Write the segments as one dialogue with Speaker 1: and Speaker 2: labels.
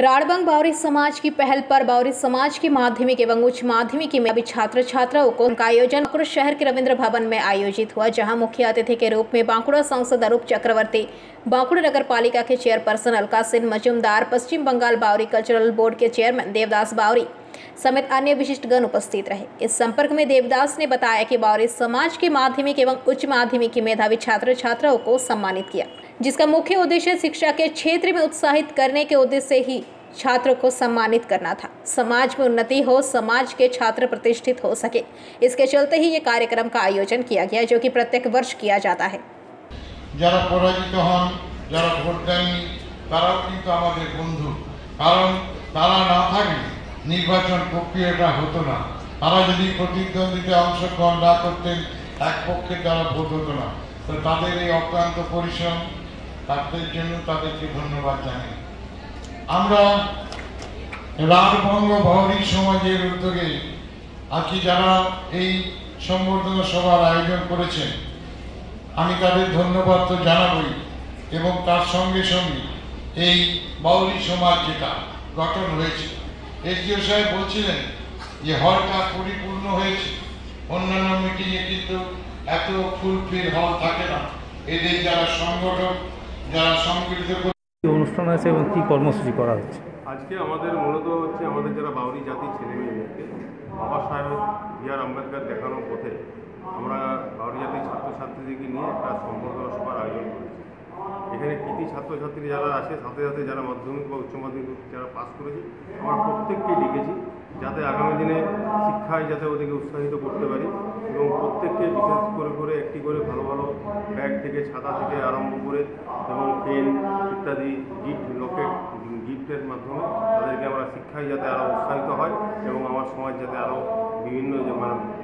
Speaker 1: राड़बंग बावरी समाज की पहल पर बावरी समाज की माध्यमिक एवं उच्च माध्यमिक में अभी छात्र छात्राओं को उनका आयोजन बांकुड़ा शहर के रविंद्र भवन में आयोजित हुआ, जहां मुख्य अतिथि के रूप में बांकुड़ा सांसद अरूप चक्रवर्ती, बांकुड़ा नगर पालिका के चेयरपर्सन अलका सिंह मजूमदार, पश्चिम बंगाल बावरी कल्चरल बोर्ड के चेयरमैन देवदास बावरी समेत अन्य विशिष्टगण उपस्थित रहे। इस संपर्क में देवदास ने बताया कि बावरी समाज के माध्यमिक एवं उच्च माध्यमिक की मेधावी छात्र छात्राओं को सम्मानित किया, जिसका मुख्य उद्देश्य शिक्षा के क्षेत्र में उत्साहित करने के उद्देश्य से ही छात्रों को सम्मानित करना था। समाज में उन्नति हो, समाज के छात्र प्रतिष्ठित हो सके, इसके चलते ही ये कार्यक्रम का आयोजन किया गया, जो कि प्रत्येक वर्ष किया जाता है।
Speaker 2: যারা পরাজিত হন, যারা ভোট দেননি, তারাও কিন্তু আমাদের বন্ধু, কারণ তারা না থাকলে নির্বাচন প্রক্রিয়াটা হতো না। তারা যদি প্রতিদ্বন্দ্বিতায় অংশগ্রহণ না করতেন, এক পক্ষে তারা ভোট হতো না। তো তাদের এই অক্লান্ত পরিশ্রম, তাদের জন্য তাদেরকে ধন্যবাদ জানাই। আমরা রাঢ়বঙ্গ বাউরি সমাজের উদ্যোগে আজকে যারা এই সম্বর্ধনা সভার আয়োজন করেছেন, আমি তাদের ধন্যবাদ তো জানাবই, এবং তার সঙ্গে সঙ্গে এই বাউরি সমাজ যেটা গঠন হয়েছে, এসডিও সাহেব বলছিলেন যে হলটা পরিপূর্ণ হয়েছে। অন্যান্য মিটিংয়ে কিন্তু এত ফুলফিল হল থাকে না। এদের যারা সংগঠক, যারা সংগঠিত
Speaker 3: অনুষ্ঠান আছে এবং কী কর্মসূচি করা হচ্ছে
Speaker 4: আজকে আমাদের মূলত হচ্ছে আমাদের যারা বাউরি জাতির ছেলেমেয়েদেরকে বাবা সাহেব বি.আর. আম্বেদকর দেখানোর পথে আমরা বাউরি জাতির ছাত্রছাত্রীদেরকে নিয়ে একটা সম্বর্ধনা সভার আয়োজন করেছি। এখানে কৃতি ছাত্রছাত্রী যারা আছে, সাথে সাথে যারা মাধ্যমিক বা উচ্চ মাধ্যমিক যারা পাস করেছে, আমরা প্রত্যেককেই ডেকেছি যাতে আগামী দিনে শিক্ষায় যাতে ওদেরকে উৎসাহিত করতে পারি, এবং প্রত্যেককে বিশেষ করে একটি করে ভালো ভালো ব্যাগ থেকে, ছাতা থেকে আরম্ভ করে এবং পেন ইত্যাদি গিফটের মাধ্যমে তাদেরকে আমরা শিক্ষায় যাতে আরও উৎসাহিত হয় এবং আমার সমাজ যাতে আরও বিভিন্ন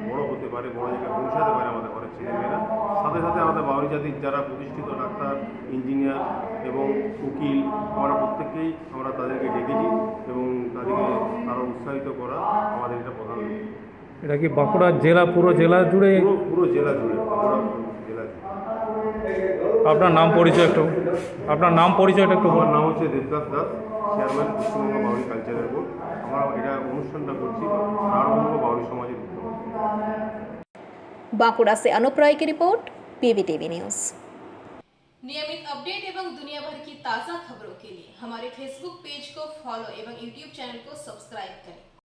Speaker 4: বড় হতে পারে, বড় জায়গায় পৌঁছাতে পারে আমাদের ঘরের ছেলেমেয়েরা। সাথে সাথে আমাদের বাউরি জাতির যারা প্রতিষ্ঠিত ডাক্তার, ইঞ্জিনিয়ার এবং উকিল, আমরা প্রত্যেককেই আমরা তাদেরকে ডেকেছি এবং তাদেরকে আরও উৎসাহিত করা আমাদের এটা প্রধান লক্ষ্য।
Speaker 3: এটা কি বাঁকুড়া জেলা, পুরো জেলা জুড়ে?
Speaker 4: পুরো জেলা জুড়ে, বাঁকুড়া জেলা জুড়ে।
Speaker 3: আপনার নাম পরিচয় একটু আপনার নাম পরিচয়টা একটু?
Speaker 4: আমার নাম হচ্ছে Devdas Das, chairman Paschimbanga Bauri cultural board. আমরা এটা অনুষ্ঠানটা করছি রাঢ়বঙ্গ বাউরি সমাজের উদ্যোগে।
Speaker 1: बांकुड़ा से अनूप रॉय की रिपोर्ट, पीवीटीवी न्यूज। नियमित अपडेट एवं दुनिया भर की ताज़ा खबरों के लिए हमारे फेसबुक पेज को फॉलो एवं यूट्यूब चैनल को सब्सक्राइब करें।